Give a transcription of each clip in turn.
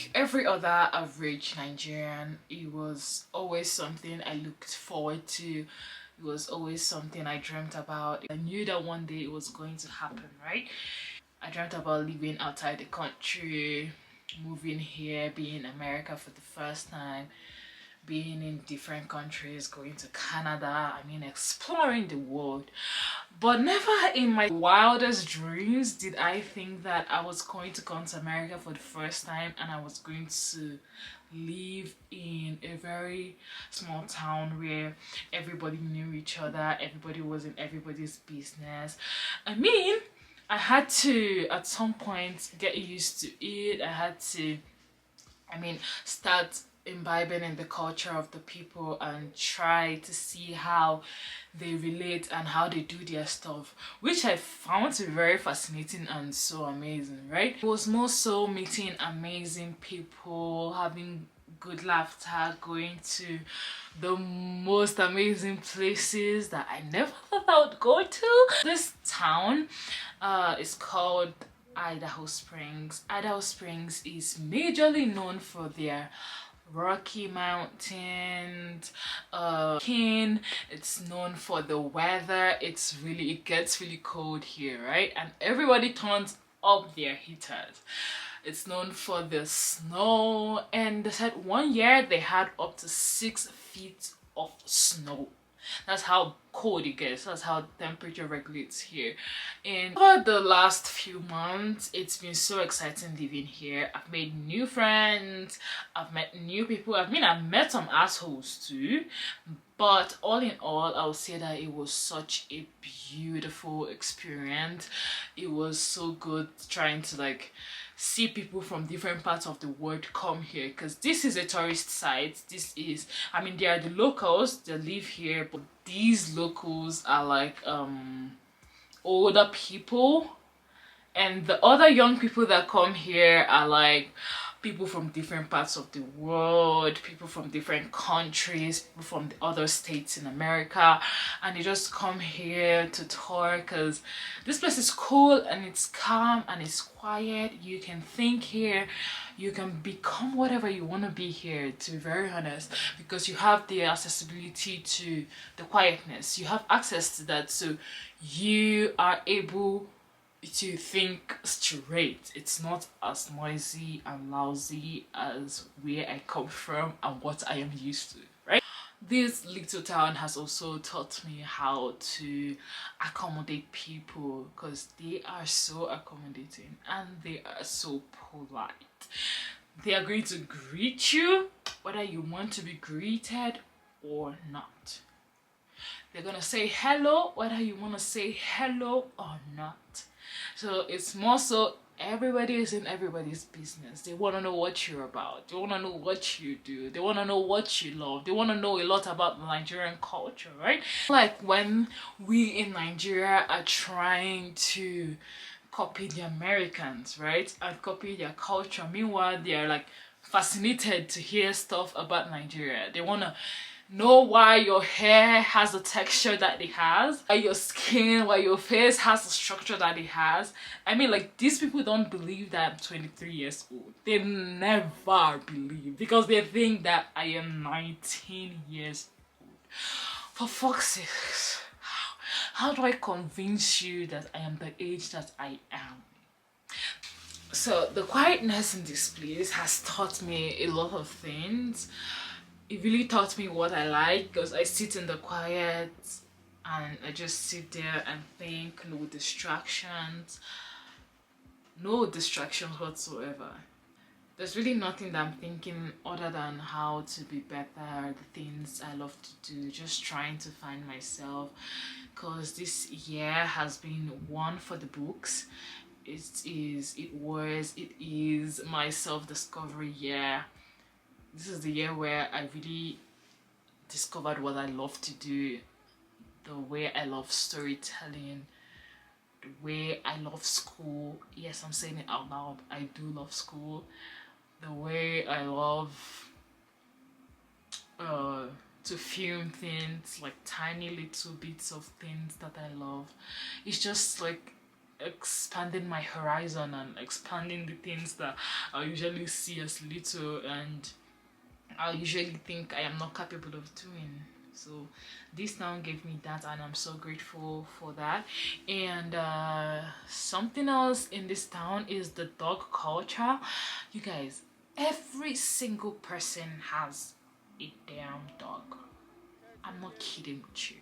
Like every other average Nigerian, it was always something I looked forward to. It was always something I dreamt about. I knew that one day it was going to happen, right? I dreamt about living outside the country, moving here, being in America for the first time, being in different countries, going to Canada, I mean exploring the world. But never in my wildest dreams did I think that I was going to come to America for the first time and I was going to live in a very small town where everybody knew each other, everybody was in everybody's business. I mean, I had to at some point get used to it. I had to, start imbibing in the culture of the people and try to see how they relate and how they do their stuff, which I found to be very fascinating and so amazing, right? It was more so meeting amazing people, having good laughter, going to the most amazing places that I never thought I would go to. This town is called Idaho Springs. Idaho Springs is majorly known for their Rocky Mountains, it's known for the weather. It gets really cold here, right? And everybody turns up their heaters. It's known for the snow, and they said one year they had up to 6 feet of snow. That's how cold it gets. That's how temperature regulates here. And over the last few months, it's been so exciting living here. I've made new friends, I've met new people. I've met some assholes too, but all in all, I would say that it was such a beautiful experience. It was so good trying to see people from different parts of the world come here, because this is a tourist site. They are the locals that live here, but these locals are older people, and the other young people that come here are people from different parts of the world, people from different countries, people from the other states in America, and they just come here to tour because this place is cool and it's calm and it's quiet. You can think here, you can become whatever you want to be here, to be very honest, because you have the accessibility to the quietness. You have access to that, so you are able to think straight. It's not as noisy and lousy as where I come from and what I am used to, right? This little town has also taught me how to accommodate people, because they are so accommodating and they are so polite. They are going to greet you whether you want to be greeted or not. They're gonna say hello whether you want to say hello or not. So it's more so everybody is in everybody's business. They want to know what you're about. They want to know what you do. They want to know what you love. They want to know a lot about the Nigerian culture, right? Like when we in Nigeria are trying to copy the Americans, right? And copy their culture. Meanwhile, they are fascinated to hear stuff about Nigeria. They want to know why your hair has the texture that it has, why your skin, why your face has the structure that it has. These people don't believe that I'm 23 years old. They never believe, because they think that I am 19 years old. For fuck's sake, how do I convince you that I am the age that I am? So the quietness in this place has taught me a lot of things. It really taught me what I like, because I sit in the quiet and I just sit there and think. No distractions whatsoever. There's really nothing that I'm thinking other than how to be better, the things I love to do, just trying to find myself, because this year has been one for the books. It is my self-discovery year. This is the year where I really discovered what I love to do, the way I love storytelling, the way I love school. Yes, I'm saying it out loud. I do love school. The way I love to film things, tiny little bits of things that I love. It's just expanding my horizon and expanding the things that I usually see as little and I usually think I am not capable of doing. So this town gave me that, and I'm so grateful for that. And something else in this town is the dog culture. You guys, every single person has a damn dog. I'm not kidding with you.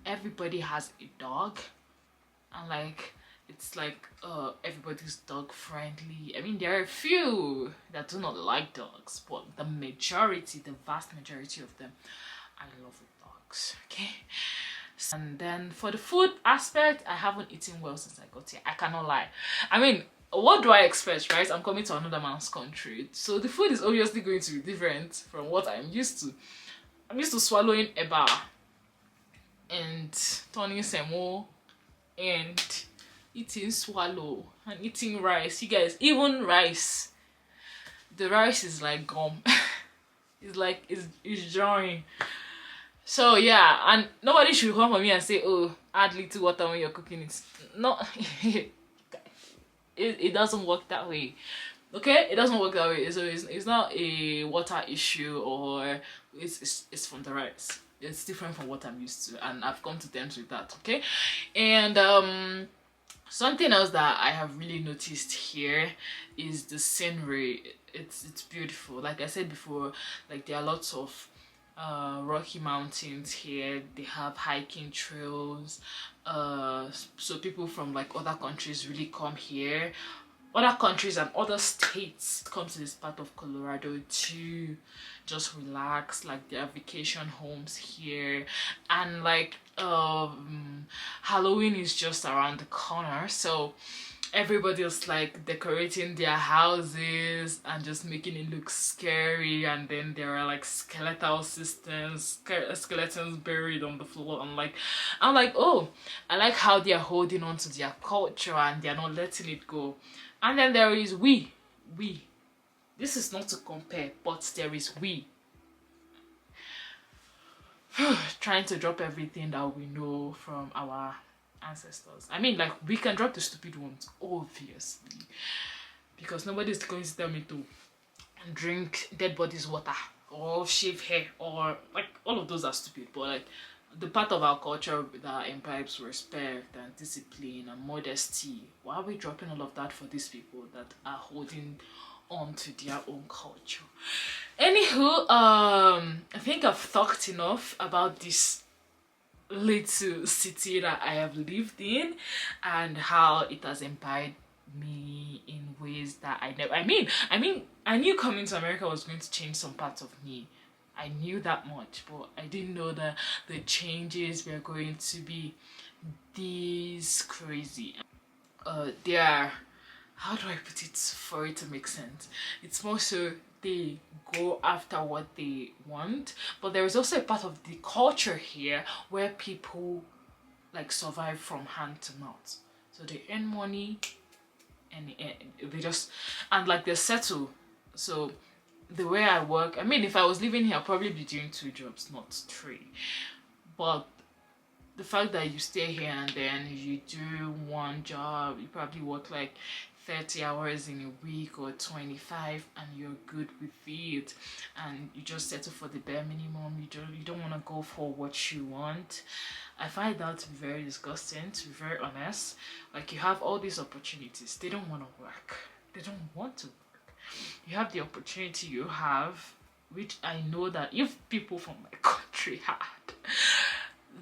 Everybody has a dog, and like it's like everybody's dog friendly. I mean, there are a few that do not like dogs, but the majority, the vast majority of them, I love dogs. Okay. And then for the food aspect, I haven't eaten well since I got here. I cannot lie. I mean, what do I expect, right? I'm coming to another man's country, so the food is obviously going to be different from what I'm used to. I'm used to swallowing eba and turning semo and eating swallow and eating rice. You guys, even rice, the rice is like gum. It's like it's drawing. So yeah, and nobody should come for me and say, oh, add little water when you're cooking it. No. It doesn't work that way. Okay, it doesn't work that way. So it's not a water issue, or it's from the rice. It's different from what I'm used to, and I've come to terms with that. Okay. And something else that I have really noticed here is the scenery. It's beautiful. Like I said before, like there are lots of rocky mountains here. They have hiking trails, so people from like other countries really come here. Other countries and other states come to this part of Colorado to just relax. Like there are vacation homes here, and like Halloween is just around the corner, so everybody's like decorating their houses and just making it look scary. And then there are like skeletal systems, skeletons buried on the floor. I'm like, oh, I like how they are holding on to their culture and they are not letting it go. And then there is we. This is not to compare, but there is we. Trying to drop everything that we know from our ancestors. I mean, like, we can drop the stupid ones, obviously, because nobody's going to tell me to drink dead bodies water or shave hair, or like all of those are stupid. But like the part of our culture that imbibes respect and discipline and modesty, why are we dropping all of that for these people that are holding on to their own culture? Anywho, I think I've talked enough about this little city that I have lived in and how it has imbibed me in ways that I never. I mean, I knew coming to America was going to change some parts of me. I knew that much, but I didn't know that the changes were going to be this crazy. They are, how do I put it for it to make sense? It's more so they go after what they want, but there is also a part of the culture here where people like survive from hand to mouth. So they earn money and they just, and like they settle. So the way I work, I mean, if I was living here, I'd probably be doing 2 jobs, not 3. But the fact that you stay here and then you do 1 job, you probably work like 30 hours in a week or 25, and you're good with it, and you just settle for the bare minimum. You don't want to go for what you want. I find that to be very disgusting, to be very honest. Like, you have all these opportunities, they don't want to work, they don't want to work. You have the opportunity you have, which I know that if people from my country had,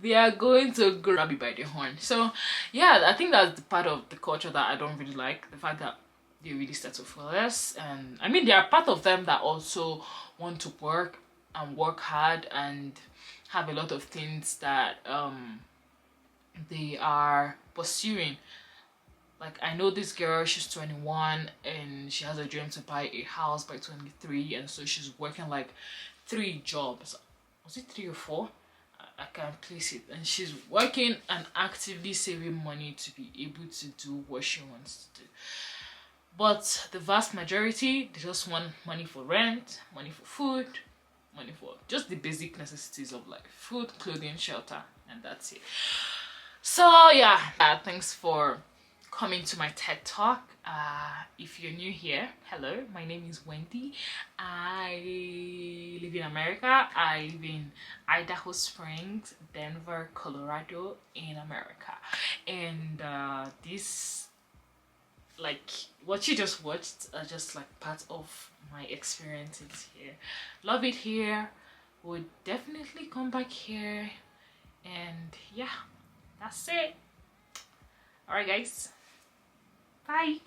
they are going to grab you by the horn. So yeah, I think that's the part of the culture that I don't really like, the fact that they really settle for less. And I mean, there are part of them that also want to work and work hard and have a lot of things that they are pursuing. Like, I know this girl, she's 21 and she has a dream to buy a house by 23, and so she's working like 3 jobs. Was it 3 or 4? I can't place it. And she's working and actively saving money to be able to do what she wants to do. But the vast majority, they just want money for rent, money for food, money for just the basic necessities of life: food, clothing, shelter, and that's it. So yeah, thanks for coming to my TED Talk. If you're new here, hello, my name is Wendy. I live in America. I live in Idaho Springs, Denver, Colorado in America. And this, like what you just watched, are just like part of my experiences here. Love it here. Would definitely come back here. And yeah, that's it. Alright guys, bye.